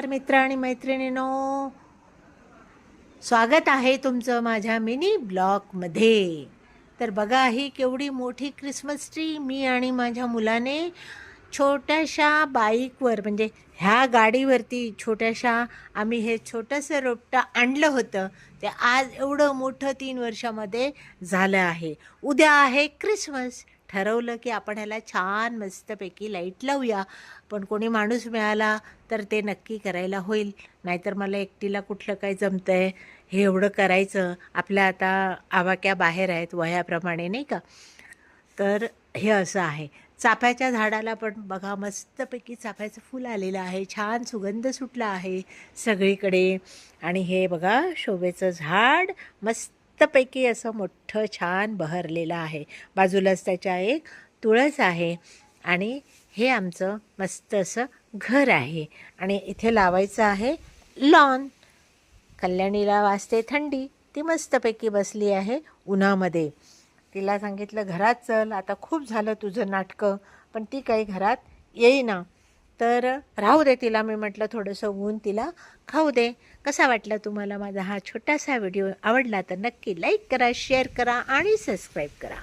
नमस्कार मित्र आणि मैत्रिणींनो, स्वागत आहे तुमचं माझ्या मिनी ब्लॉगमध्ये. तर बघा ही केवढी मोठी क्रिसमस ट्री मी आणि माझ्या मुलाने छोट्याशा बाईकवर म्हणजे ह्या गाडीवरती छोट्याशा आम्ही हे छोटंसं रोपटं आणलं होतं. ते आज एवढं मोठं 3 वर्षामध्ये झालं आहे. उद्या आहे क्रिसमस. ठरवलं की आपण ह्याला छान मस्तपैकी लाईट लावूया, पण कोणी माणूस मिळाला तर ते नक्की करायला होईल. नाहीतर मला एकटीला कुठलं काय जमतंय हे एवढं करायचं. आपल्या आता आवाक्या बाहेर आहेत वयाप्रमाणे, नाही का. तर हे असं आहे. चाफ्याच्या झाडाला पण बघा मस्तपैकी चाफ्याचं फूल आलेलं आहे, छान सुगंध सुटला आहे सगळीकडे. आणि हे बघा शोभेचं झाड मस्तपैकी असं मोठं छान बहरलेलं आहे. बाजूलाच त्याच्या एक तुळस आहे. आणि हे आमचं मस्त असं घर आहे. आणि इथे लावायचं आहे लॉन. कल्याणीला वाजते थंडी, ती मस्तपैकी बसली आहे उन्हामध्ये. तिला सांगितलं घरात चल, आता खूप झालं तुझं नाटकं, पण ती काही घरात येईना. तर राहू दे तिला, मी म्हटलं थोडंसं ऊन तिला खाऊ दे. कसा वाटला तुम्हाला माझा हा छोटासा व्हिडिओ? आवडला तर नक्की लाईक करा, शेअर करा आणि सबस्क्राईब करा.